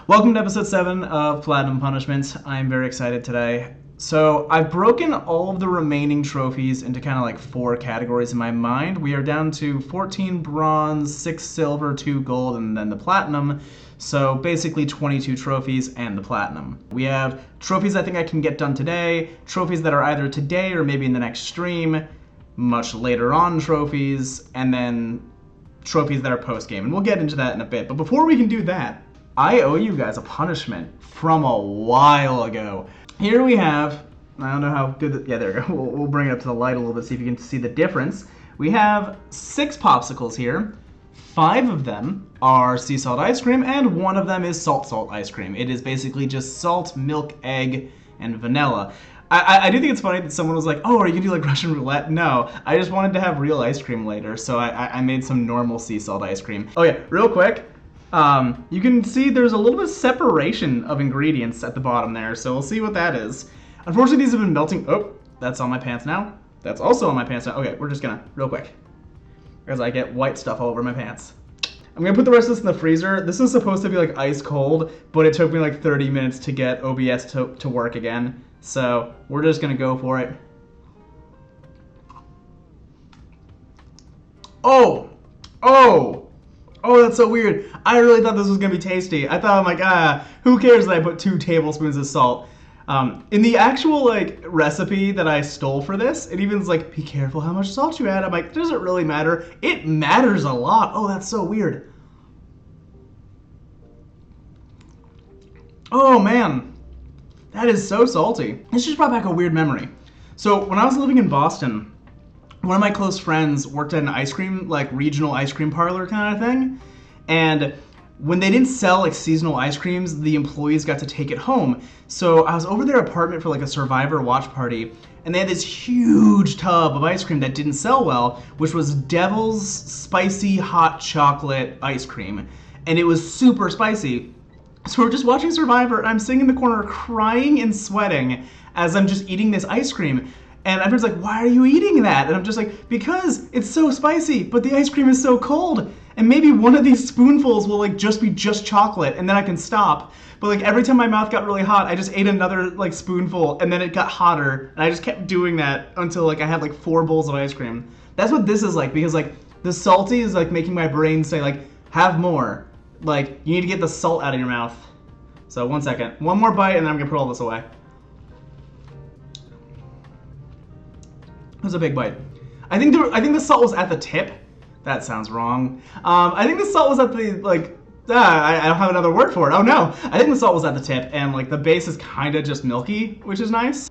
Welcome to episode 7 of Platinum Punishment. I'm very excited today. So I've broken all of the remaining trophies into kind of like 4 categories in my mind. We are down to 14 bronze, 6 silver, 2 gold, and then the platinum. So basically 22 trophies and the platinum. We have trophies I think I can get done today, trophies that are either today or maybe in the next stream, much later on trophies, and then trophies that are post-game. And we'll get into that in a bit. But before we can do that, I owe you guys a punishment from a while ago. Here we have, I don't know how good, yeah, there we go. We'll bring it up to the light a little bit, see if you can see the difference. We have 6 popsicles here. 5 of them are sea salt ice cream, and 1 of them is salt ice cream. It is basically just salt, milk, egg, and vanilla. I do think it's funny that someone was like, oh, are you gonna do like Russian roulette? No, I just wanted to have real ice cream later, so I made some normal sea salt ice cream. Oh yeah, real quick. You can see there's a little bit of separation of ingredients at the bottom there, so we'll see what that is. Unfortunately, these have been melting. Oh, that's on my pants now. That's also on my pants now. Okay, we're just gonna, real quick, because I get white stuff all over my pants. I'm gonna put the rest of this in the freezer. This is supposed to be like ice cold, but it took me like 30 minutes to get OBS to work again. So we're just gonna go for it. Oh, that's so weird. I really thought this was gonna be tasty. I thought, I'm like, who cares that I put 2 tablespoons of salt? In the actual like recipe that I stole for this, it even's like, be careful how much salt you add. I'm like, does it really matter? It matters a lot. Oh, that's so weird. Oh man, that is so salty. This just brought back a weird memory. So when I was living in Boston, one of my close friends worked at an ice cream, like regional ice cream parlor kind of thing. And when they didn't sell like seasonal ice creams, the employees got to take it home. So I was over their apartment for like a Survivor watch party, and they had this huge tub of ice cream that didn't sell well, which was Devil's Spicy Hot Chocolate ice cream. And it was super spicy. So we're just watching Survivor, and I'm sitting in the corner crying and sweating as I'm just eating this ice cream. And everyone's like, why are you eating that? And I'm just like, because it's so spicy, but the ice cream is so cold. And maybe one of these spoonfuls will like just be just chocolate, and then I can stop. But like every time my mouth got really hot, I just ate another like spoonful, and then it got hotter. And I just kept doing that until like I had like 4 bowls of ice cream. That's what this is like, because like the salty is like making my brain say like, have more. Like you need to get the salt out of your mouth. So 1 second, 1 more bite, and then I'm gonna put all this away. It was a big bite. I think the salt was at the tip. That sounds wrong. I think the salt was at the, like, I don't have another word for it. Oh no. I think the salt was at the tip, and like the base is kind of just milky, which is nice.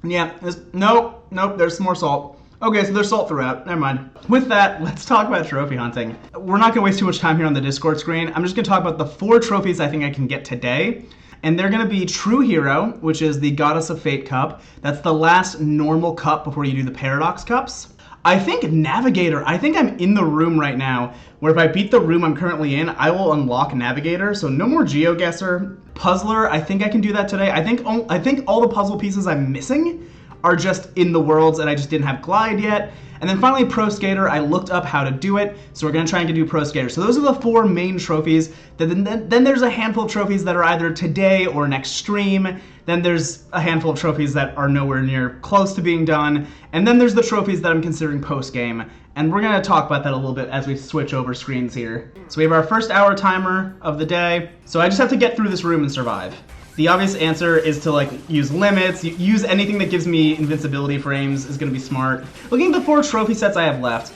Yeah, nope, there's some more salt. Okay, so there's salt throughout. Never mind. With that, let's talk about trophy hunting. We're not gonna waste too much time here on the Discord screen. I'm just gonna talk about the 4 trophies I think I can get today. And they're gonna be True Hero, which is the Goddess of Fate Cup. That's the last normal cup before you do the Paradox Cups. I think Navigator, I think I'm in the room right now, where if I beat the room I'm currently in, I will unlock Navigator, so no more GeoGuessr. Puzzler, I think I can do that today. I think all the puzzle pieces I'm missing are just in the worlds, and I just didn't have Glide yet. And then finally, Pro Skater, I looked up how to do it, so we're gonna try and do Pro Skater. So those are the 4 main trophies. Then there's a handful of trophies that are either today or next stream. Then there's a handful of trophies that are nowhere near close to being done. And then there's the trophies that I'm considering post-game. And we're gonna talk about that a little bit as we switch over screens here. So we have our first hour timer of the day. So I just have to get through this room and survive. The obvious answer is to like use limits, use anything that gives me invincibility frames is gonna be smart. Looking at the 4 trophy sets I have left,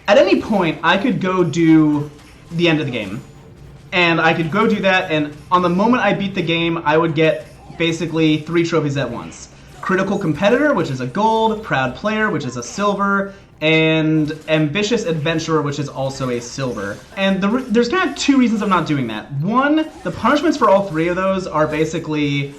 at any point I could go do the end of the game. And I could go do that, and on the moment I beat the game, I would get basically 3 trophies at once. Critical Competitor, which is a gold, Proud Player, which is a silver, and Ambitious Adventurer, which is also a silver. And there's kind of 2 reasons I'm not doing that. 1, the punishments for all 3 of those are basically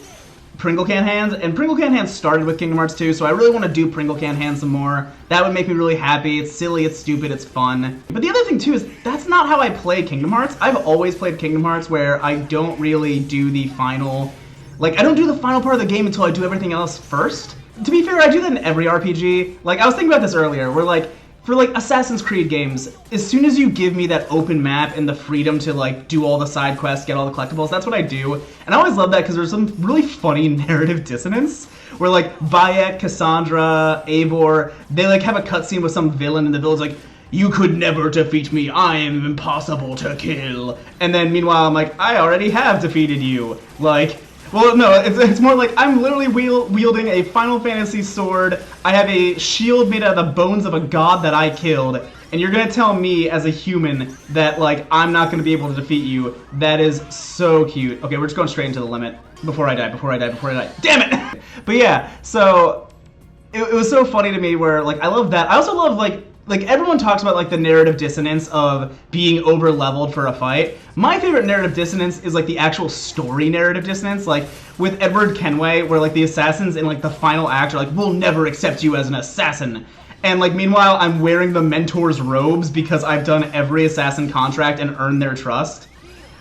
Pringle Can Hands, and Pringle Can Hands started with Kingdom Hearts 2, so I really want to do Pringle Can Hands some more. That would make me really happy. It's silly, it's stupid, it's fun. But the other thing too is, that's not how I play Kingdom Hearts. I've always played Kingdom Hearts where I don't really do the final, like I don't do the final part of the game until I do everything else first. To be fair, I do that in every RPG. Like I was thinking about this earlier, where like for like Assassin's Creed games, as soon as you give me that open map and the freedom to like do all the side quests, get all the collectibles, that's what I do. And I always love that because there's some really funny narrative dissonance where like Bayek, Cassandra, Eivor, they like have a cutscene with some villain in the village like, you could never defeat me, I am impossible to kill. And then meanwhile I'm like, I already have defeated you. Like, well, no, it's more like I'm literally wielding a Final Fantasy sword. I have a shield made out of the bones of a god that I killed. And you're gonna tell me as a human that, like, I'm not gonna be able to defeat you. That is so cute. Okay, we're just going straight into the limit. Before I die. Damn it! But yeah, so it was so funny to me where, like, I love that. I also love, like everyone talks about like the narrative dissonance of being over leveled for a fight. My favorite narrative dissonance is like the actual story narrative dissonance, like with Edward Kenway, where like the assassins in like the final act are like, we'll never accept you as an assassin. And like meanwhile I'm wearing the mentor's robes because I've done every assassin contract and earned their trust.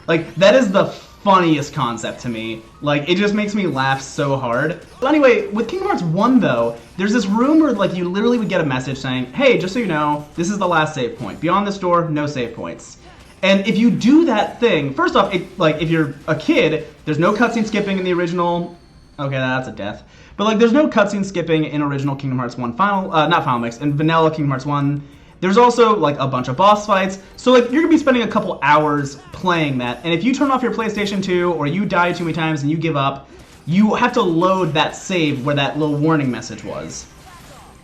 Like that is the funniest concept to me. Like, it just makes me laugh so hard. But anyway, with Kingdom Hearts 1 though, there's this room where like you literally would get a message saying, hey, just so you know, this is the last save point. Beyond this door, no save points. And if you do that thing, first off, like if you're a kid, there's no cutscene skipping in the original. Okay, that's a death. But like there's no cutscene skipping in original Kingdom Hearts 1 not Final Mix, in vanilla Kingdom Hearts 1. There's also like a bunch of boss fights, so like you're gonna be spending a couple hours playing that, and if you turn off your PlayStation 2 or you die too many times and you give up, you have to load that save where that little warning message was.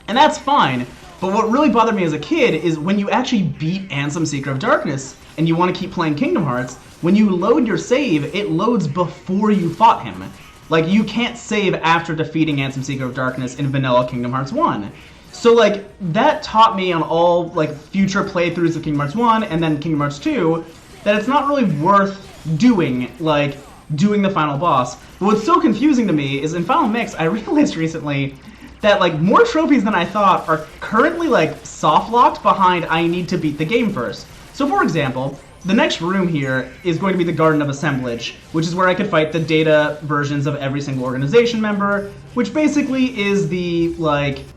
And that's fine, but what really bothered me as a kid is when you actually beat Ansem Seeker of Darkness and you want to keep playing Kingdom Hearts, when you load your save, it loads before you fought him. Like, you can't save after defeating Ansem Seeker of Darkness in vanilla Kingdom Hearts 1. So, like, that taught me on all, like, future playthroughs of Kingdom Hearts 1 and then Kingdom Hearts 2 that it's not really worth doing, like, doing the final boss. But what's so confusing to me is in Final Mix, I realized recently that, like, more trophies than I thought are currently, like, soft-locked behind I need to beat the game first. So, for example, the next room here is going to be the Garden of Assemblage, which is where I could fight the data versions of every single organization member, which basically is the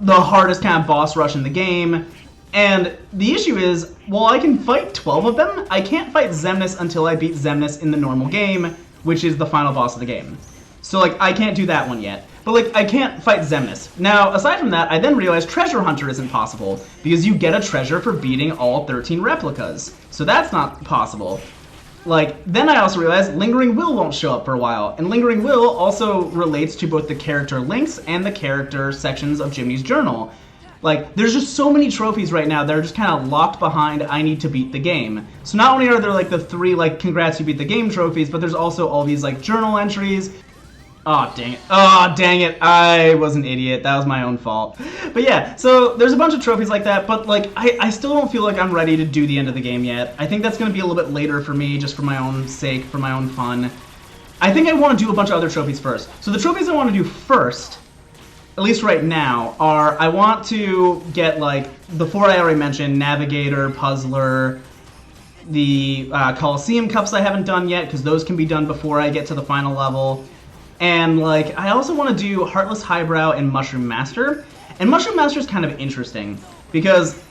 hardest kind of boss rush in the game. And the issue is, while I can fight 12 of them, I can't fight Xemnas until I beat Xemnas in the normal game, which is the final boss of the game. So, like, I can't do that one yet. But, like, I can't fight Xemnas. Now, aside from that, I then realized Treasure Hunter isn't possible, because you get a treasure for beating all 13 replicas. So that's not possible. Like, then I also realized Lingering Will won't show up for a while, and Lingering Will also relates to both the character links and the character sections of Jiminy's journal. Like, there's just so many trophies right now that are just kind of locked behind I need to beat the game. So not only are there, like, the 3, like, congrats you beat the game trophies, but there's also all these, like, journal entries. Oh, dang it. Oh, dang it. I was an idiot. That was my own fault. But yeah, so there's a bunch of trophies like that, but like I still don't feel like I'm ready to do the end of the game yet. I think that's going to be a little bit later for me, just for my own sake, for my own fun. I think I want to do a bunch of other trophies first. So the trophies I want to do first, at least right now, are I want to get like the 4 I already mentioned, Navigator, Puzzler, the Coliseum Cups I haven't done yet, because those can be done before I get to the final level. And, like, I also want to do Heartless Highbrow and Mushroom Master. And Mushroom Master is kind of interesting, because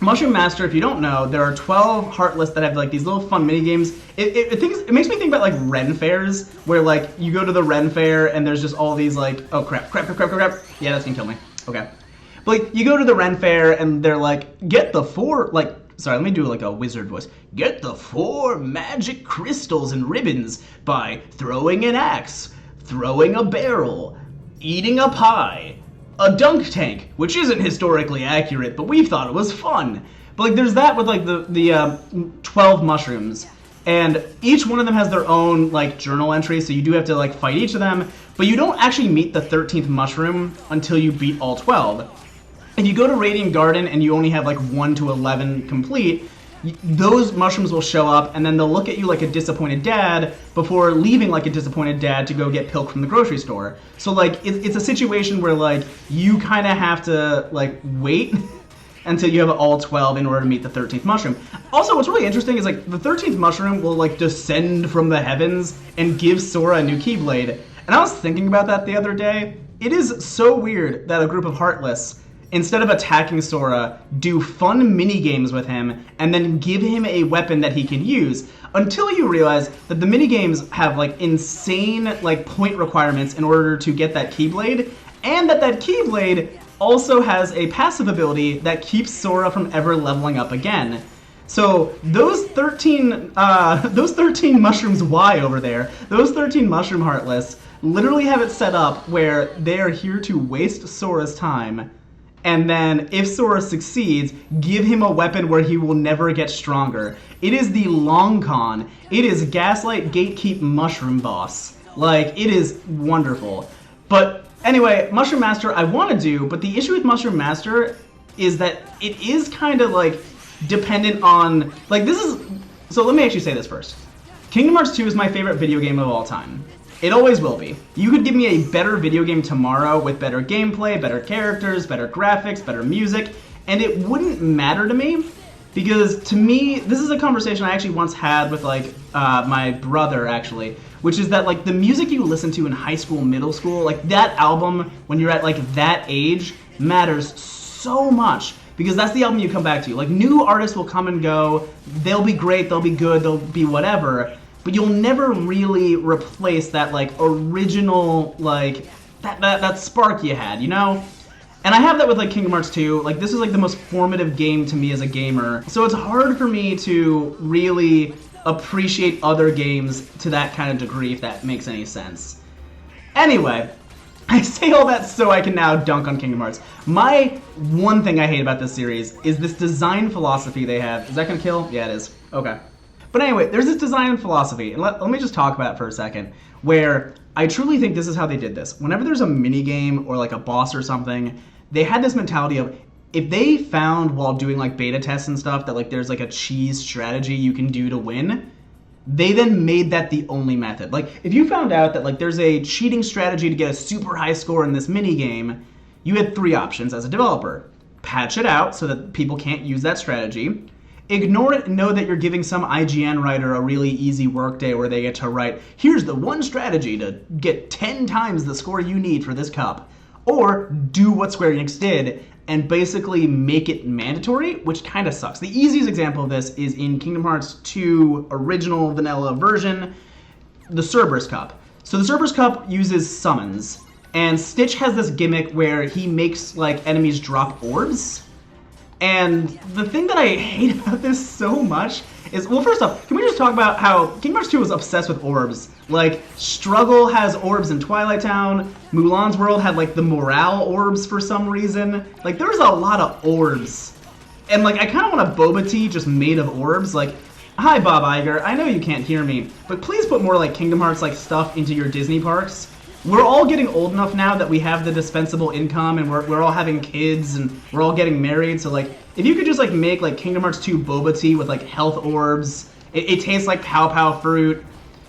Mushroom Master, if you don't know, there are 12 Heartless that have, like, these little fun mini-games. It makes me think about, like, Ren Fairs, where, like, you go to the Ren Fair, and there's just all these, like, oh, crap. Yeah, that's gonna kill me. Okay. But, like, you go to the Ren Fair, and they're like, get the 4, like, sorry, let me do, like, a wizard voice. Get the 4 magic crystals and ribbons by throwing an axe, throwing a barrel, eating a pie, a dunk tank, which isn't historically accurate, but we thought it was fun. But like, there's that with like the 12 mushrooms, and each one of them has their own like journal entry, so you do have to like fight each of them, but you don't actually meet the 13th mushroom until you beat all 12. If you go to Radiant Garden and you only have like 1 to 11 complete, those mushrooms will show up, and then they'll look at you like a disappointed dad before leaving like a disappointed dad to go get Pilk from the grocery store. So like it's a situation where like you kind of have to like wait until you have all 12 in order to meet the 13th mushroom. Also, what's really interesting is like the 13th mushroom will like descend from the heavens and give Sora a new Keyblade. And I was thinking about that the other day. It is so weird that a group of Heartless instead of attacking Sora, do fun mini games with him, and then give him a weapon that he can use, until you realize that the mini games have like insane like point requirements in order to get that Keyblade, and that Keyblade also has a passive ability that keeps Sora from ever leveling up again. So those 13 mushrooms Y over there, those 13 mushroom heartless, literally have it set up where they are here to waste Sora's time, and then if Sora succeeds, give him a weapon where he will never get stronger. It is the long con. It is Gaslight Gatekeep Mushroom Boss. Like, it is wonderful. But anyway, Mushroom Master I want to do, but the issue with Mushroom Master is that it is kind of like dependent on, like, this is, so let me actually say this first. Kingdom Hearts 2 is my favorite video game of all time. It always will be. You could give me a better video game tomorrow with better gameplay, better characters, better graphics, better music, and it wouldn't matter to me, because to me, this is a conversation I actually once had with like my brother actually, which is that like the music you listen to in high school, middle school, like that album when you're at like that age matters so much, because that's the album you come back to. Like, new artists will come and go, they'll be great, they'll be good, they'll be whatever, but you'll never really replace that like original, like that spark you had, you know? And I have that with like Kingdom Hearts 2. Like, this is like the most formative game to me as a gamer, so it's hard for me to really appreciate other games to that kind of degree, if that makes any sense. Anyway, I say all that so I can now dunk on Kingdom Hearts. My one thing I hate about this series is this design philosophy they have. Is that gonna kill? Yeah, it is. Okay. But anyway, there's this design philosophy, and let me just talk about it for a second, where I truly think this is how they did this. Whenever there's a mini game or like a boss or something, they had this mentality of, if they found while doing like beta tests and stuff that like there's like a cheese strategy you can do to win, they then made that the only method. Like, if you found out that like there's a cheating strategy to get a super high score in this mini game, you had 3 options as a developer. Patch it out so that people can't use that strategy. Ignore it and know that you're giving some IGN writer a really easy workday where they get to write, here's the one strategy to get 10 times the score you need for this cup. Or do what Square Enix did and basically make it mandatory, which kind of sucks. The easiest example of this is in Kingdom Hearts 2 original vanilla version, the Cerberus Cup. So the Cerberus Cup uses summons, and Stitch has this gimmick where he makes like enemies drop orbs. And the thing that I hate about this so much is, well, first off, can we just talk about how Kingdom Hearts 2 was obsessed with orbs? Like, Struggle has orbs in Twilight Town, Mulan's World had like the morale orbs for some reason. Like, there's a lot of orbs. And like, I kind of want a boba tea just made of orbs. Like, hi Bob Iger, I know you can't hear me, but please put more like Kingdom Hearts like stuff into your Disney parks. We're all getting old enough now that we have the dispensable income, and we're all having kids, and we're all getting married, so like, if you could just like make like Kingdom Hearts 2 boba tea with like health orbs, it tastes like Pow Pow fruit,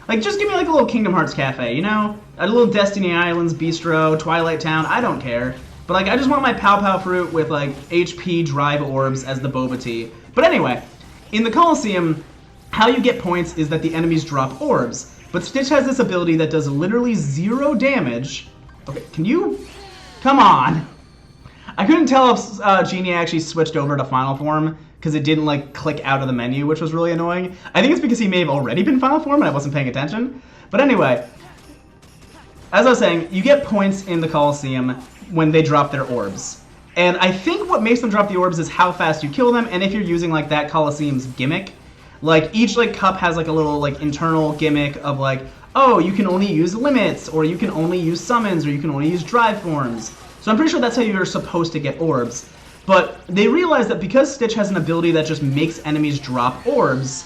like just give me like a little Kingdom Hearts cafe, you know? A little Destiny Islands bistro, Twilight Town, I don't care. But like, I just want my Pow Pow fruit with like HP drive orbs as the boba tea. But anyway, in the Coliseum, how you get points is that the enemies drop orbs. But Stitch has this ability that does literally 0 damage. Okay, can you? Come on. I couldn't tell if Genie actually switched over to Final Form because it didn't like click out of the menu, which was really annoying. I think it's because he may have already been Final Form and I wasn't paying attention. But anyway, as I was saying, you get points in the Coliseum when they drop their orbs. And I think what makes them drop the orbs is how fast you kill them, and if you're using like that Coliseum's gimmick. Like, each like cup has like a little like internal gimmick of like, oh, you can only use limits, or you can only use summons, or you can only use drive forms. So I'm pretty sure that's how you're supposed to get orbs. But they realized that because Stitch has an ability that just makes enemies drop orbs,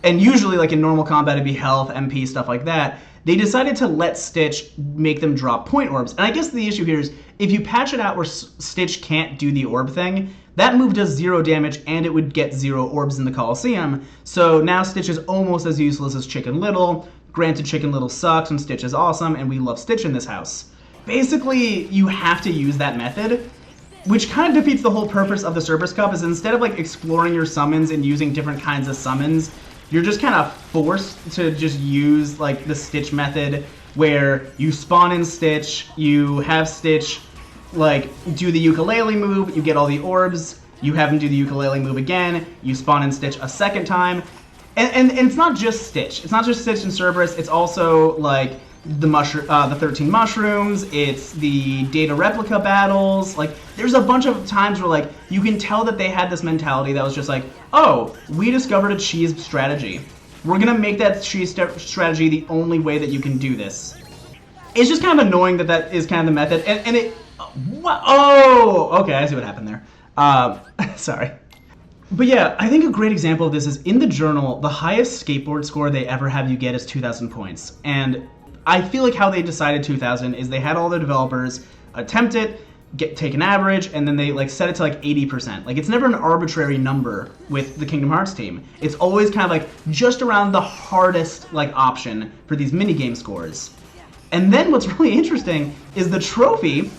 and usually like in normal combat it'd be health, MP, stuff like that, they decided to let Stitch make them drop point orbs. And I guess the issue here is, if you patch it out where Stitch can't do the orb thing, that move does 0 damage and it would get 0 orbs in the Coliseum. So now Stitch is almost as useless as Chicken Little. Granted, Chicken Little sucks and Stitch is awesome, and we love Stitch in this house. Basically, you have to use that method, which kind of defeats the whole purpose of the Cerberus Cup, is instead of like exploring your summons and using different kinds of summons, you're just kind of forced to just use like the Stitch method, where you spawn in Stitch, you have Stitch like, do the ukulele move, you get all the orbs, you have him do the ukulele move again, you spawn in Stitch a second time, and it's not just Stitch. It's not just Stitch and Cerberus, it's also, like, the 13 mushrooms, it's the data replica battles. Like, there's a bunch of times where, like, you can tell that they had this mentality that was just like, oh, we discovered a cheese strategy. We're gonna make that cheese strategy the only way that you can do this. It's just kind of annoying that that is kind of the method, and it, what? Oh, okay, I see what happened there. Sorry. But yeah, I think a great example of this is in the journal, the highest skateboard score they ever have you get is 2,000 points. And I feel like how they decided 2,000 is they had all their developers attempt it, take an average, and then they like set it to like 80%. Like, it's never an arbitrary number with the Kingdom Hearts team. It's always kind of like just around the hardest like option for these minigame scores. And then what's really interesting is the trophy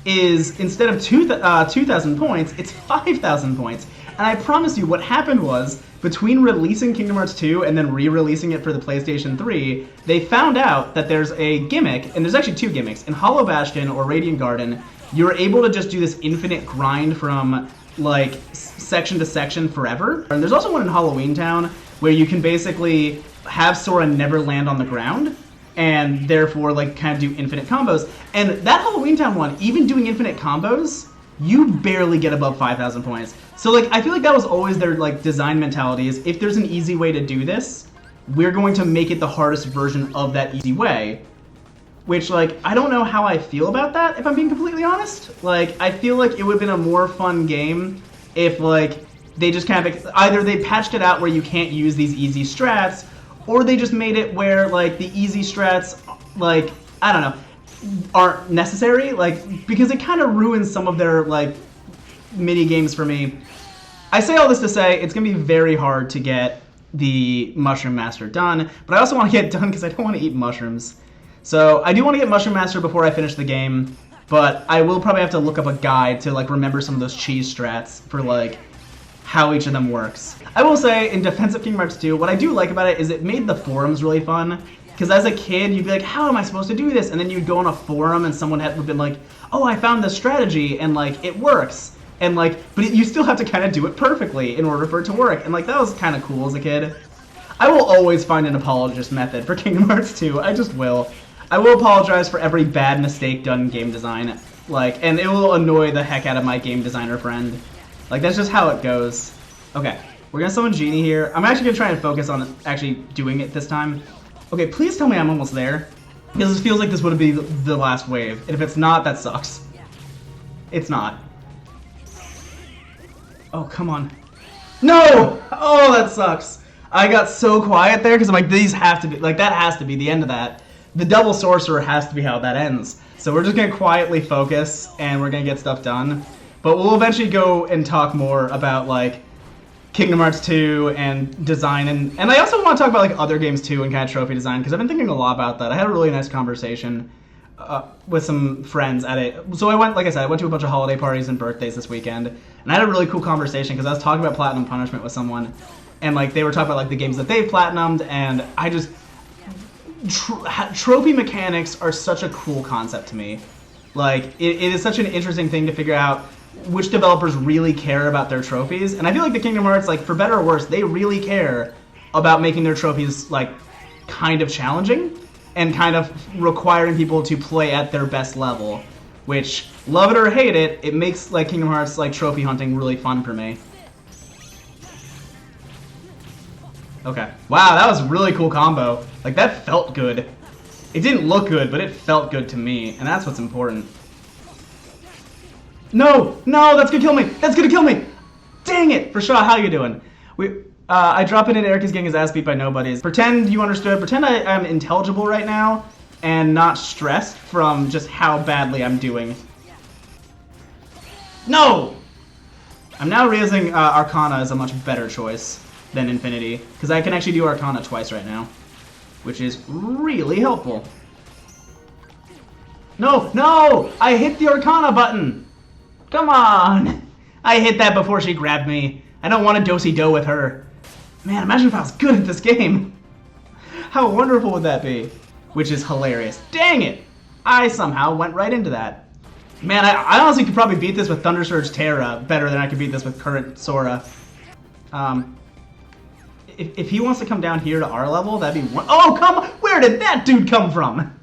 is, instead of 2,000 points, it's 5,000 points. And I promise you, what happened was, between releasing Kingdom Hearts 2 and then re-releasing it for the PlayStation 3, they found out that there's a gimmick, and there's actually two gimmicks. In Hollow Bastion or Radiant Garden, you're able to just do this infinite grind from, like, section to section forever. And there's also one in Halloween Town, where you can basically have Sora never land on the ground, and therefore, like, kind of do infinite combos. And that Halloween Town one, even doing infinite combos, you barely get above 5,000 points. So, like, I feel like that was always their, like, design mentality is, if there's an easy way to do this, we're going to make it the hardest version of that easy way. Which, like, I don't know how I feel about that, if I'm being completely honest. Like, I feel like it would have been a more fun game if, like, they just kind of, either they patched it out where you can't use these easy strats, or they just made it where, like, the easy strats, like, I don't know, aren't necessary, like, because it kind of ruins some of their, like, mini games for me. I say all this to say it's gonna be very hard to get the Mushroom Master done, but I also want to get it done because I don't want to eat mushrooms. So I do want to get Mushroom Master before I finish the game, but I will probably have to look up a guide to, like, remember some of those cheese strats for, like, how each of them works. I will say, in defense of Kingdom Hearts 2, what I do like about it is it made the forums really fun. Because as a kid, you'd be like, how am I supposed to do this? And then you'd go on a forum and someone had been like, oh, I found this strategy, and, like, it works. And, like, but you still have to kind of do it perfectly in order for it to work. And, like, that was kind of cool as a kid. I will always find an apologist method for Kingdom Hearts 2. I just will. I will apologize for every bad mistake done in game design. Like, and it will annoy the heck out of my game designer friend. Like, that's just how it goes. Okay, we're gonna summon Genie here. I'm actually gonna try and focus on actually doing it this time. Okay, please tell me I'm almost there. Because it feels like this would be the last wave. And if it's not, that sucks. It's not. Oh, come on. No! Oh, that sucks. I got so quiet there because I'm like, these have to be, like, that has to be the end of that. The double sorcerer has to be how that ends. So we're just gonna quietly focus and we're gonna get stuff done. But we'll eventually go and talk more about, like, Kingdom Hearts 2 and design, and I also want to talk about, like, other games too and kind of trophy design, because I've been thinking a lot about that. I had a really nice conversation with some friends at it. So I went, like I said, I went to a bunch of holiday parties and birthdays this weekend, and I had a really cool conversation because I was talking about Platinum Punishment with someone, and, like, they were talking about, like, the games that they've platinumed, and I just trophy mechanics are such a cool concept to me. Like, it is such an interesting thing to figure out which developers really care about their trophies. And I feel like the Kingdom Hearts, like, for better or worse, they really care about making their trophies, like, kind of challenging and kind of requiring people to play at their best level. Which, love it or hate it, it makes, like, Kingdom Hearts, like, trophy hunting really fun for me. Okay. Wow, that was a really cool combo. Like, that felt good. It didn't look good, but it felt good to me, and that's what's important. No! No, that's gonna kill me! That's gonna kill me! Dang it! Prashad, how you doing? I drop in and Eric is getting his ass beat by nobodies. Pretend you understood. Pretend I am intelligible right now and not stressed from just how badly I'm doing. No! I'm now realizing Arcana is a much better choice than Infinity, because I can actually do Arcana twice right now, which is really helpful. No! No! I hit the Arcana button! Come on! I hit that before she grabbed me. I don't want to do-si-do with her. Man, imagine if I was good at this game. How wonderful would that be? Which is hilarious. Dang it! I somehow went right into that. Man, I honestly could probably beat this with Thunder Surge Terra better than I could beat this with current Sora. If he wants to come down here to our level, that'd be one. Oh, come on! Where did that dude come from?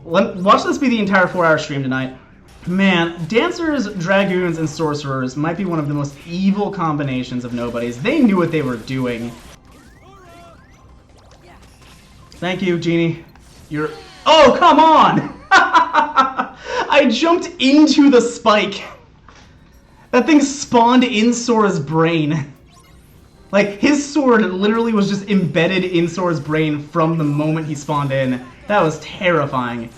Watch this be the entire 4-hour stream tonight. Man, Dancers, Dragoons, and Sorcerers might be one of the most evil combinations of nobodies. They knew what they were doing. Thank you, Genie. You're... Oh, come on! I jumped into the spike. That thing spawned in Sora's brain. Like, his sword literally was just embedded in Sora's brain from the moment he spawned in. That was terrifying.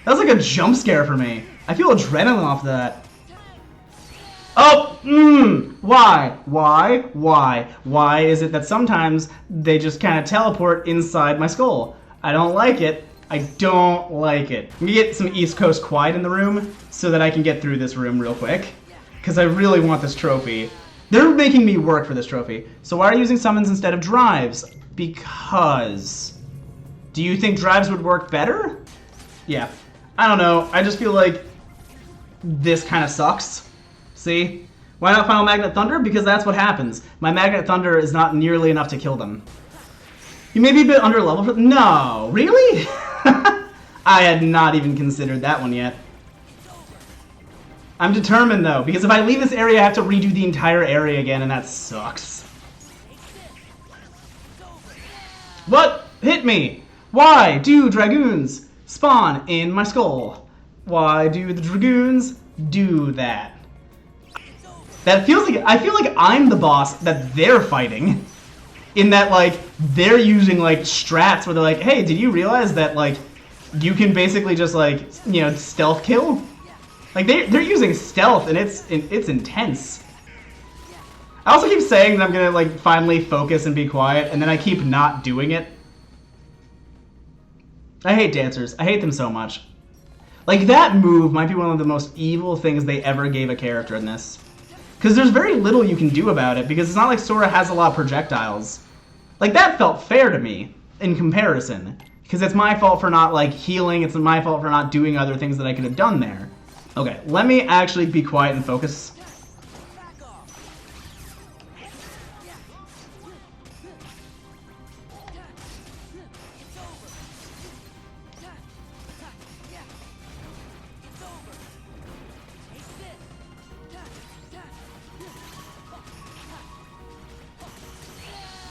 That was like a jump scare for me. I feel adrenaline off that. Oh, why? Why is it that sometimes they just kind of teleport inside my skull? I don't like it. I don't like it. Let me get some East Coast quiet in the room so that I can get through this room real quick. Because I really want this trophy. They're making me work for this trophy. So why are you using summons instead of drives? Because... Do you think drives would work better? Yeah. I don't know. I just feel like this kind of sucks. See? Why not Final Magnet Thunder? Because that's what happens. My Magnet Thunder is not nearly enough to kill them. You may be a bit under level for... No! Really? I had not even considered that one yet. I'm determined, though, because if I leave this area, I have to redo the entire area again, and that sucks. What? Hit me! Why do Dragoons spawn in my skull? Why do the Dragoons do that? That feels like... I feel like I'm the boss that they're fighting. In that, like, they're using, like, strats where they're like, hey, did you realize that, like, you can basically just, like, you know, stealth kill? Like, they're using stealth, and it's intense. I also keep saying that I'm gonna, like, finally focus and be quiet, and then I keep not doing it. I hate dancers. I hate them so much. Like, that move might be one of the most evil things they ever gave a character in this. Because there's very little you can do about it, because it's not like Sora has a lot of projectiles. Like, that felt fair to me, in comparison. Because it's my fault for not, like, healing, it's my fault for not doing other things that I could have done there. Okay, let me actually be quiet and focus.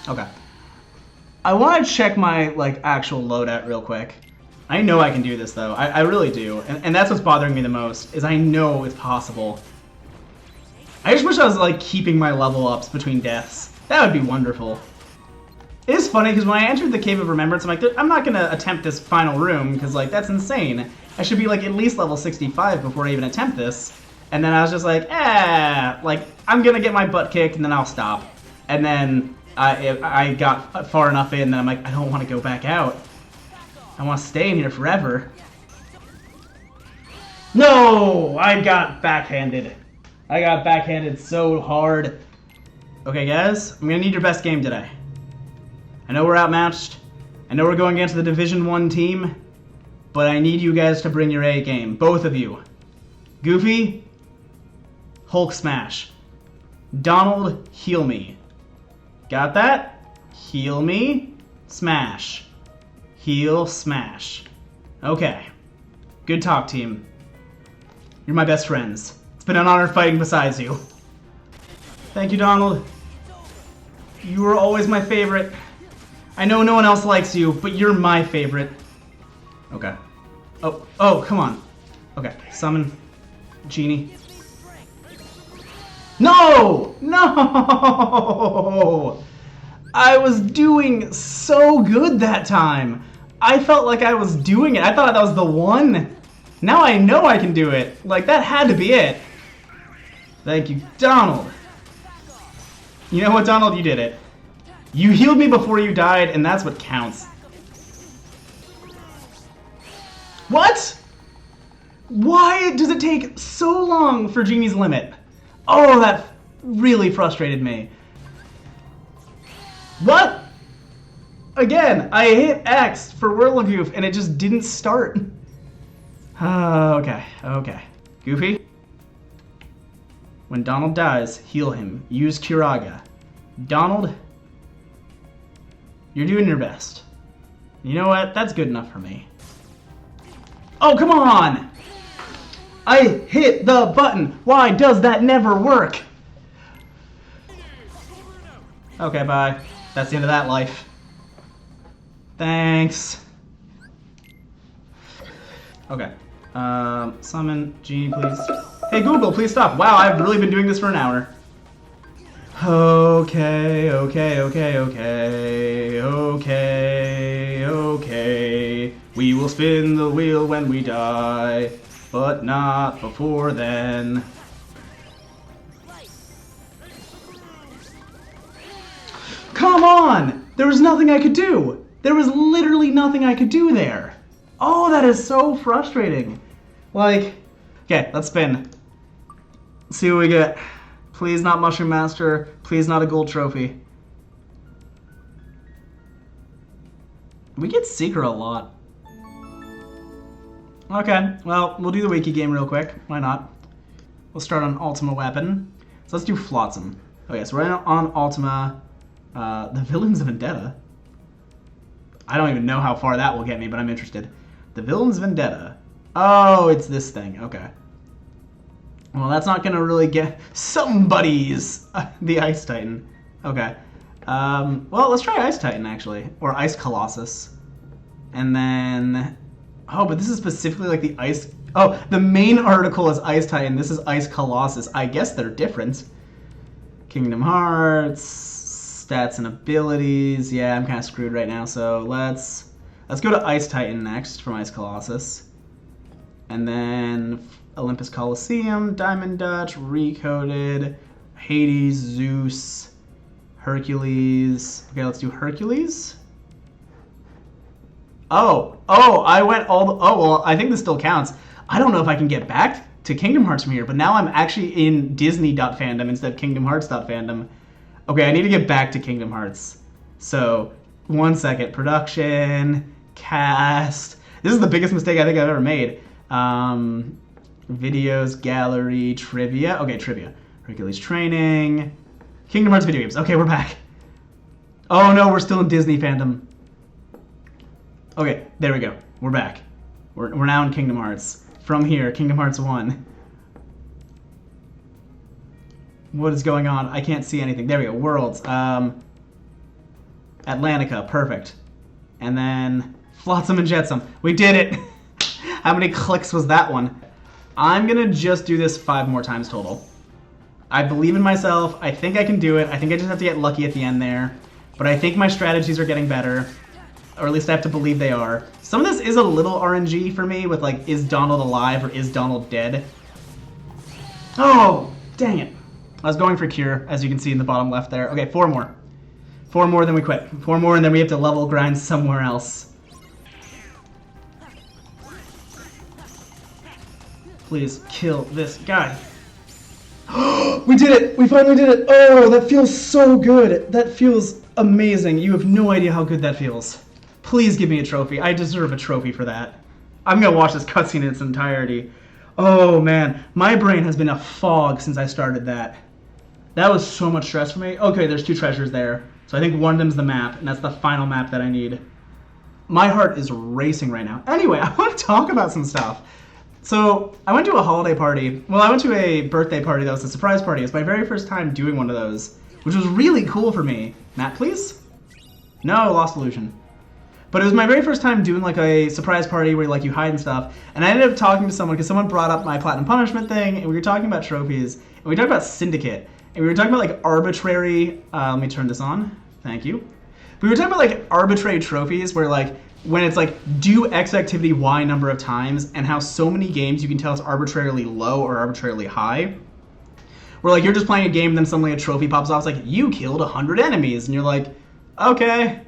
Okay. I want to check my, like, actual loadout real quick. I know I can do this, though. I really do. And that's what's bothering me the most, is I know it's possible. I just wish I was, like, keeping my level ups between deaths. That would be wonderful. It is funny, because when I entered the Cave of Remembrance, I'm like, I'm not going to attempt this final room, because, like, that's insane. I should be, like, at least level 65 before I even attempt this. And then I was just like, like, I'm going to get my butt kicked, and then I'll stop. And then I got far enough in that I'm like, I don't want to go back out. I want to stay in here forever. No! I got backhanded. I got backhanded so hard. Okay, guys, I'm going to need your best game today. I know we're outmatched. I know we're going against the Division 1 team. But I need you guys to bring your A game. Both of you. Goofy, Hulk smash. Donald, heal me. Got that? Heal me, smash. Heal, smash. Okay. Good talk, team. You're my best friends. It's been an honor fighting beside you. Thank you, Donald. You were always my favorite. I know no one else likes you, but you're my favorite. Okay. Oh, come on. Okay, summon Genie. No! No! I was doing so good that time. I felt like I was doing it. I thought that was the one. Now I know I can do it. Like, that had to be it. Thank you, Donald. You know what, Donald? You did it. You healed me before you died, and that's what counts. What? Why does it take so long for Genie's limit? Oh, that really frustrated me. What? Again, I hit X for Whirligoof and it just didn't start. Okay. Goofy, When Donald dies, heal him. Use Kiraga. Donald, you're doing your best. You know what? That's good enough for me. Oh, come on! I hit the button! Why does that never work? Okay, bye. That's the end of that life. Thanks. Okay. Summon G, please. Hey, Google, please stop. Wow, I've really been doing this for an hour. Okay. We will spin the wheel when we die, but not before then. Come on! There was nothing I could do! There was literally nothing I could do there! Oh, that is so frustrating. Like, okay, let's spin. Let's see what we get. Please not Mushroom Master. Please not a gold trophy. We get Seeker a lot. Okay, well, we'll do the wiki game real quick. Why not? We'll start on Ultima Weapon. So let's do Flotsam. Okay, so we're on Ultima. The Villain's Vendetta. I don't even know how far that will get me, but I'm interested. The Villain's Vendetta. Oh, it's this thing. Okay. Well, that's not going to really get... Somebody's the Ice Titan. Okay. Well, let's try Ice Titan, actually. Or Ice Colossus. And then... Oh, but this is specifically like the Ice... Oh, the main article is Ice Titan. This is Ice Colossus. I guess they're different. Kingdom Hearts... Stats and abilities. Yeah, I'm kind of screwed right now, so let's go to Ice Titan next from Ice Colossus. And then Olympus Coliseum, Diamond Dutch, Recoded, Hades, Zeus, Hercules. Okay, let's do Hercules. Oh, I went all the... Oh, well, I think this still counts. I don't know if I can get back to Kingdom Hearts from here, but now I'm actually in Disney.fandom instead of Kingdom Hearts.fandom. Okay, I need to get back to Kingdom Hearts. So, 1 second. Production, cast. This is the biggest mistake I think I've ever made. Videos, gallery, trivia. Okay, trivia. Hercules Training. Kingdom Hearts video games. Okay, we're back. Oh no, we're still in Disney fandom. Okay, there we go. We're back. We're now in Kingdom Hearts. From here, Kingdom Hearts 1. What is going on? I can't see anything. There we go. Worlds. Atlantica. Perfect. And then Flotsam and Jetsam. We did it! How many clicks was that one? I'm going to just do this 5 more times total. I believe in myself. I think I can do it. I think I just have to get lucky at the end there. But I think my strategies are getting better. Or at least I have to believe they are. Some of this is a little RNG for me with like, is Donald alive or is Donald dead? Oh, dang it. I was going for Cure, as you can see in the bottom left there. Okay, 4 more. 4 more, then we quit. 4 more, and then we have to level grind somewhere else. Please kill this guy. We did it! We finally did it! Oh, that feels so good! That feels amazing. You have no idea how good that feels. Please give me a trophy. I deserve a trophy for that. I'm gonna watch this cutscene in its entirety. Oh man, my brain has been a fog since I started that. That was so much stress for me. Okay, there's 2 treasures there. So I think one of them's the map, and that's the final map that I need. My heart is racing right now. Anyway, I want to talk about some stuff. So I went to a holiday party. Well, I went to a birthday party that was a surprise party. It was my very first time doing one of those, which was really cool for me. Map, please? No, Lost Illusion. But it was my very first time doing like a surprise party where like you hide and stuff. And I ended up talking to someone because someone brought up my Platinum Punishment thing, and we were talking about trophies, and we talked about Syndicate. And we were talking about like arbitrary, let me turn this on, thank you. We were talking about like arbitrary trophies where like, when it's like, do X activity Y number of times, and how so many games you can tell it's arbitrarily low or arbitrarily high. Where like, you're just playing a game and then suddenly a trophy pops off, it's like, you killed 100 enemies, and you're like, okay,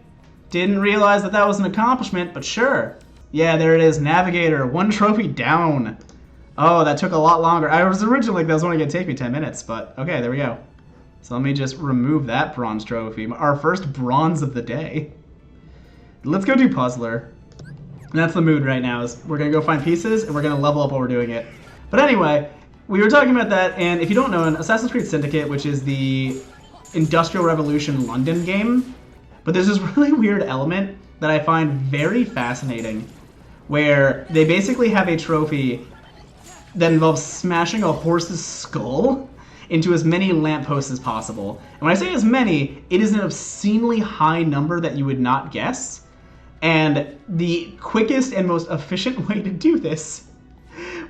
didn't realize that that was an accomplishment, but sure. Yeah, there it is, Navigator, 1 trophy down. Oh, that took a lot longer. I was originally like, that was only going to take me 10 minutes, but okay, there we go. So let me just remove that bronze trophy. Our first bronze of the day. Let's go do Puzzler. And that's the mood right now, is we're going to go find pieces, and we're going to level up while we're doing it. But anyway, we were talking about that, and if you don't know, in Assassin's Creed Syndicate, which is the Industrial Revolution London game, but there's this really weird element that I find very fascinating, where they basically have a trophy that involves smashing a horse's skull into as many lampposts as possible. And when I say as many, it is an obscenely high number that you would not guess. And the quickest and most efficient way to do this,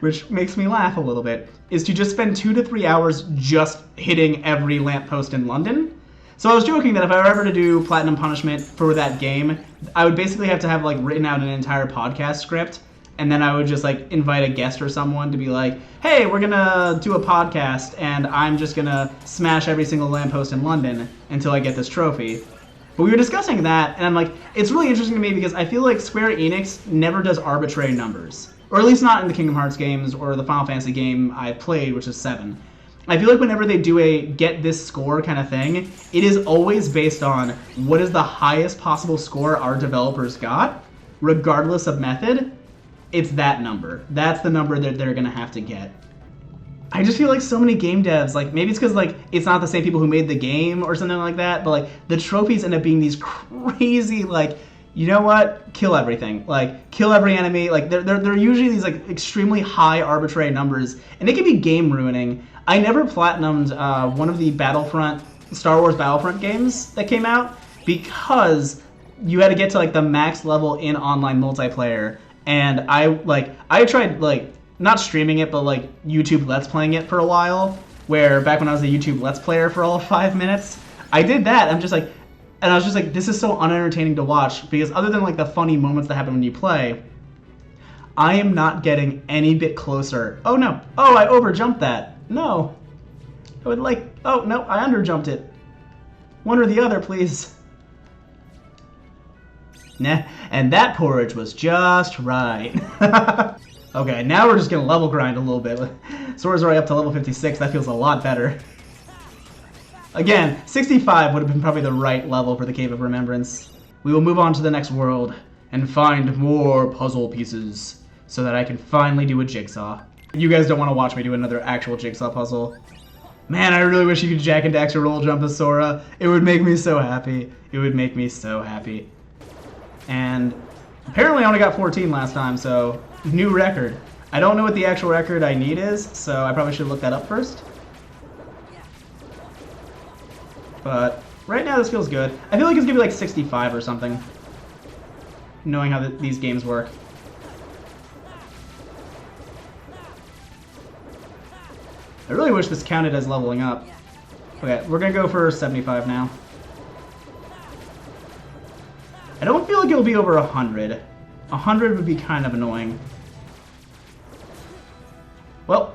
which makes me laugh a little bit, is to just spend 2 to 3 hours just hitting every lamppost in London. So I was joking that if I were ever to do Platinum Punishment for that game, I would basically have to have like written out an entire podcast script, and then I would just like invite a guest or someone to be like, hey, we're gonna do a podcast, and I'm just gonna smash every single lamppost in London until I get this trophy. But we were discussing that, and I'm like, it's really interesting to me because I feel like Square Enix never does arbitrary numbers. Or at least not in the Kingdom Hearts games or the Final Fantasy game I played, which is 7. I feel like whenever they do a get this score kind of thing, it is always based on what is the highest possible score our developers got, regardless of method. It's that number. That's the number that they're gonna have to get. I just feel like so many game devs, like maybe it's because like it's not the same people who made the game or something like that, but like the trophies end up being these crazy like, you know what? Kill everything. Like kill every enemy. Like they're usually these like extremely high arbitrary numbers, and it can be game ruining. I never platinumed one of the Star Wars Battlefront games that came out because you had to get to like the max level in online multiplayer, and I tried like not streaming it, but like YouTube Let's Playing it for a while, where back when I was a YouTube Let's Player for all of 5 minutes, I did that. I'm just like, and I was just like, this is so unentertaining to watch, because other than like the funny moments that happen when you play, I am not getting any bit closer. Oh no, oh, I overjumped that. No, I would like, oh no, I underjumped it. One or the other, please. Nah, and that porridge was just right. Okay, now we're just gonna level grind a little bit. Sora's already up to level 56, that feels a lot better. Again, 65 would have been probably the right level for the Cave of Remembrance. We will move on to the next world and find more puzzle pieces so that I can finally do a jigsaw. You guys don't want to watch me do another actual jigsaw puzzle. Man, I really wish you could Jack and Daxter roll jump as Sora. It would make me so happy. It would make me so happy. And apparently I only got 14 last time, so new record. I don't know what the actual record I need is, so I probably should look that up first. But right now this feels good. I feel like it's gonna be like 65 or something, knowing how these games work. I really wish this counted as leveling up. Okay, we're gonna go for 75 now. I don't feel like it'll be over 100. 100 would be kind of annoying. Well.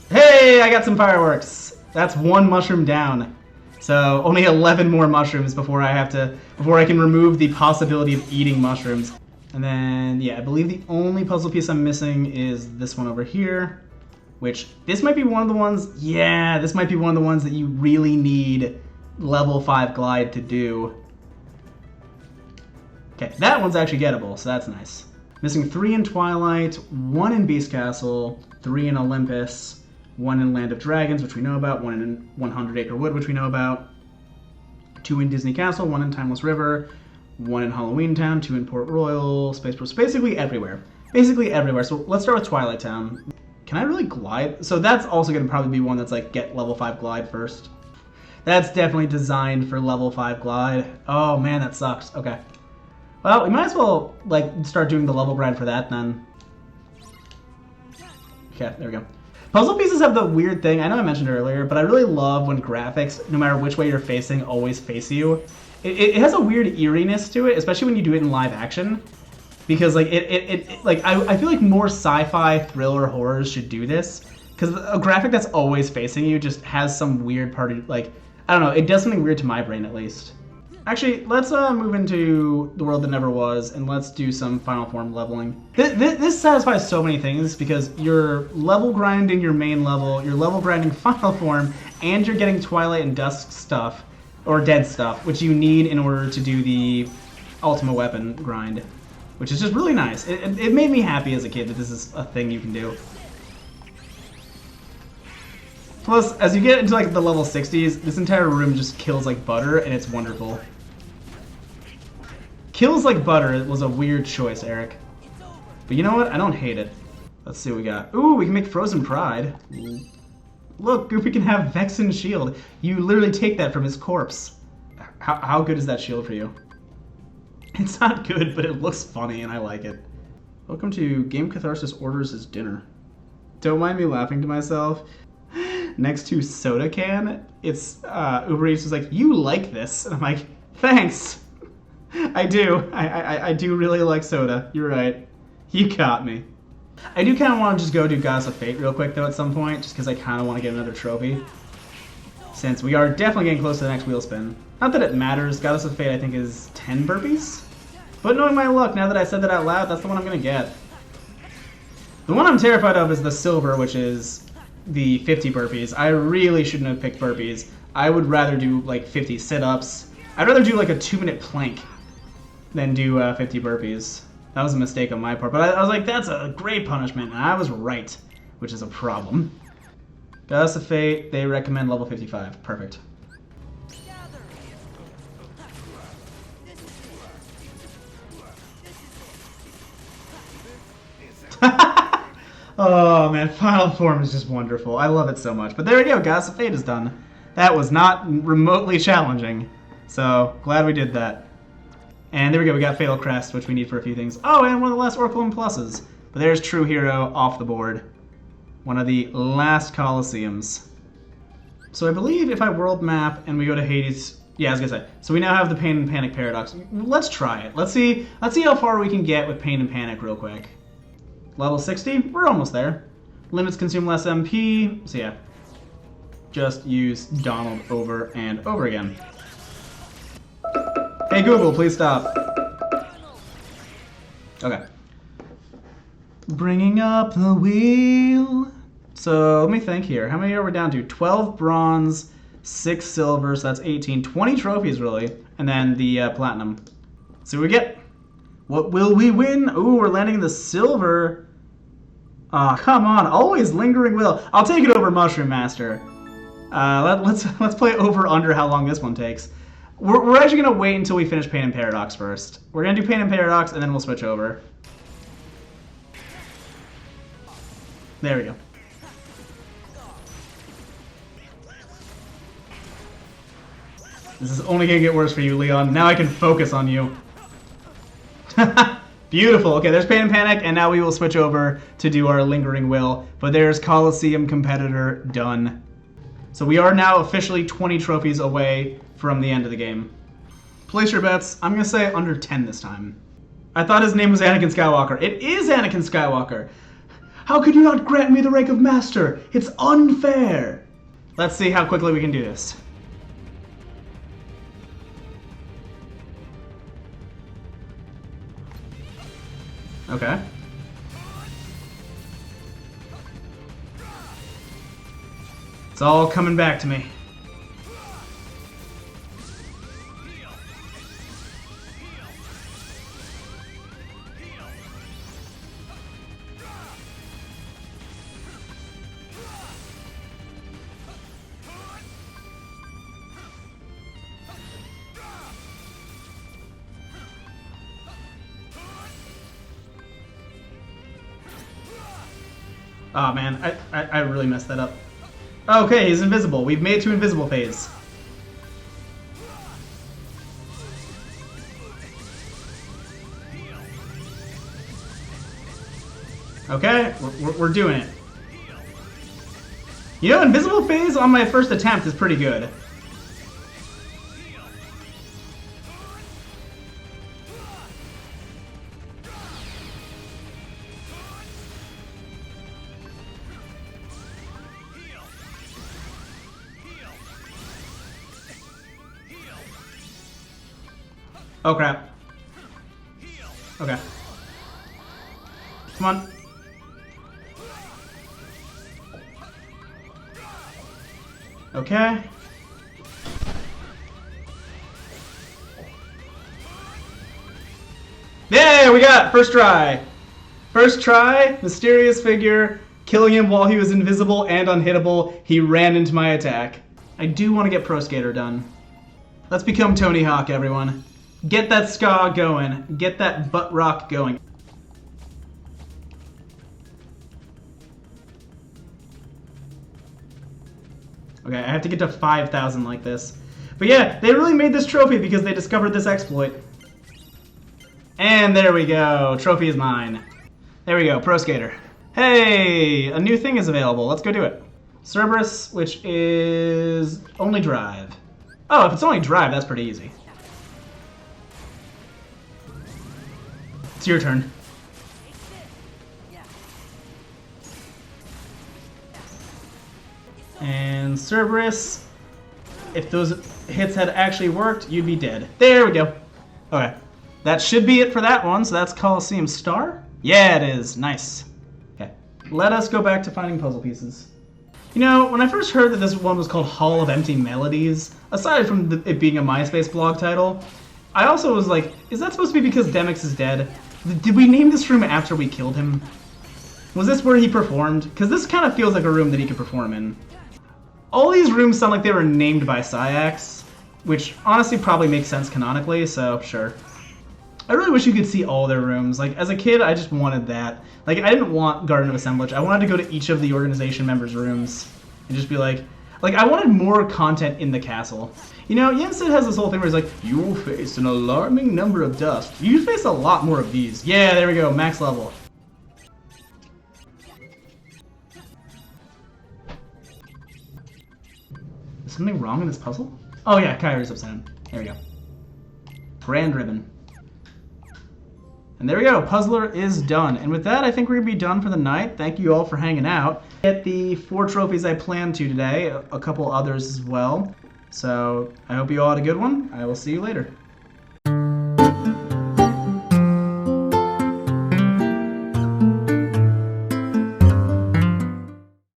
Hey, I got some fireworks. That's 1 mushroom down. So only 11 more mushrooms before I can remove the possibility of eating mushrooms. And then, yeah, I believe the only puzzle piece I'm missing is this one over here. Which, this might be one of the ones, yeah, this might be one of the ones that you really need level 5 glide to do. Okay, that one's actually gettable, so that's nice. Missing 3 in Twilight, 1 in Beast Castle, 3 in Olympus, 1 in Land of Dragons, which we know about, 1 in 100 Acre Wood, which we know about, 2 in Disney Castle, 1 in Timeless River, 1 in Halloween Town, 2 in Port Royal, Space Force, basically everywhere. Basically everywhere. So let's start with Twilight Town. Can I really glide? So that's also going to probably be one that's like get level 5 glide first. That's definitely designed for level 5 glide. Oh man, that sucks. Okay. Well, we might as well like start doing the level grind for that then. Okay, there we go. Puzzle pieces have the weird thing, I know I mentioned earlier, but I really love when graphics, no matter which way you're facing, always face you. It has a weird eeriness to it, especially when you do it in live action. Because like I feel like more sci-fi thriller horrors should do this, because a graphic that's always facing you just has some weird part of, like, I don't know, it does something weird to my brain at least. Actually, let's move into the world that never was, and let's do some final form leveling. This satisfies so many things, because you're level grinding your main level, you're level grinding final form, and you're getting Twilight and Dusk stuff, or dead stuff, which you need in order to do the Ultima Weapon grind. Which is just really nice. It made me happy as a kid that this is a thing you can do. Plus, as you get into like the level 60s, this entire room just kills like butter, and it's wonderful. Kills like butter was a weird choice, Eric. But you know what? I don't hate it. Let's see what we got. Ooh, we can make Frozen Pride. Look, Goofy can have Vexen's shield. You literally take that from his corpse. How good is that shield for you? It's not good, but it looks funny, and I like it. Welcome to Game Catharsis Orders His Dinner. Don't mind me laughing to myself. Next to Soda Can, it's Uber Eats was like, "You like this?" And I'm like, "Thanks, I do. I do really like soda. You're right. You got me." I do kind of want to just go do Goddess of Fate real quick though at some point, just because I kind of want to get another trophy. Since we are definitely getting close to the next wheel spin. Not that it matters. Goddess of Fate I think is 10 burpees. But knowing my luck, now that I said that out loud, that's the one I'm gonna get. The one I'm terrified of is the silver, which is the 50 burpees. I really shouldn't have picked burpees. I would rather do like 50 sit-ups. I'd rather do like a 2-minute plank than do 50 burpees. That was a mistake on my part, but I was like, that's a great punishment, and I was right, which is a problem. Goddess of Fate, they recommend level 55. Perfect. Oh man, Final Form is just wonderful. I love it so much. But there we go, Goddess of Fate is done. That was not remotely challenging. So, glad we did that. And there we go, we got Fatal Crest, which we need for a few things. Oh, and one of the last Oracle and Pluses. But there's True Hero off the board. One of the last Colosseums. So I believe if I world map and we go to Hades... Yeah, I was gonna say. So we now have the Pain and Panic Paradox. Let's try it. Let's see how far we can get with Pain and Panic real quick. Level 60, we're almost there. Limits consume less MP, so yeah. Just use Donald over and over again. Hey Google, please stop. Okay. Bringing up the wheel. So let me think here. How many are we down to? 12 bronze, 6 silver, so that's 18. 20 trophies, really. And then the platinum. Let's see what we get. What will we win? Ooh, we're landing the silver. Aw, come on. Always lingering will. I'll take it over Mushroom Master. Let's play over under how long this one takes. We're actually going to wait until we finish Pain and Paradox first. We're going to do Pain and Paradox, and then we'll switch over. There we go. This is only going to get worse for you, Leon. Now I can focus on you. Beautiful. Okay, there's Pain and Panic, and now we will switch over to do our Lingering Will. But there's Colosseum Competitor done. So we are now officially 20 trophies away from the end of the game. Place your bets. I'm going to say under 10 this time. I thought his name was Anakin Skywalker. It is Anakin Skywalker. How could you not grant me the rank of Master? It's unfair. Let's see how quickly we can do this. Okay. It's all coming back to me. Oh man, I really messed that up. Okay, he's invisible. We've made it to invisible phase. Okay, we're doing it. You know, invisible phase on my first attempt is pretty good. Oh crap. Okay. Come on. Okay. Yeah, we got it. First try. First try, mysterious figure, killing him while he was invisible and unhittable. He ran into my attack. I do want to get Pro Skater done. Let's become Tony Hawk, everyone. Get that ska going. Get that butt rock going. Okay, I have to get to 5,000 like this. But yeah, they really made this trophy because they discovered this exploit. And there we go. Trophy is mine. There we go, Pro Skater. Hey, a new thing is available. Let's go do it. Cerberus, which is only drive. Oh, if it's only drive, that's pretty easy. It's your turn. And Cerberus, if those hits had actually worked, you'd be dead. There we go. Okay. That should be it for that one, so that's Coliseum Star. Yeah, it is. Nice. Okay. Let us go back to finding puzzle pieces. You know, when I first heard that this one was called Hall of Empty Melodies, aside from it being a MySpace blog title, I also was like, is that supposed to be because Demix is dead? Did we name this room after we killed him? Was this where he performed? Because this kind of feels like a room that he could perform in. All these rooms sound like they were named by Syax, which honestly probably makes sense canonically, so sure. I really wish you could see all their rooms. Like, as a kid, I just wanted that. Like, I didn't want Garden of Assemblage. I wanted to go to each of the organization members' rooms and just be like, I wanted more content in the castle. You know, Yensid has this whole thing where he's like, you will face an alarming number of dust. You face a lot more of these. Yeah, there we go, max level. Is something wrong in this puzzle? Oh yeah, Kyrie's upside down. There we go. Grand ribbon. And there we go, Puzzler is done. And with that, I think we're gonna be done for the night. Thank you all for hanging out. Get the 4 trophies I planned to today, a couple others as well. So I hope you all had a good one. I will see you later.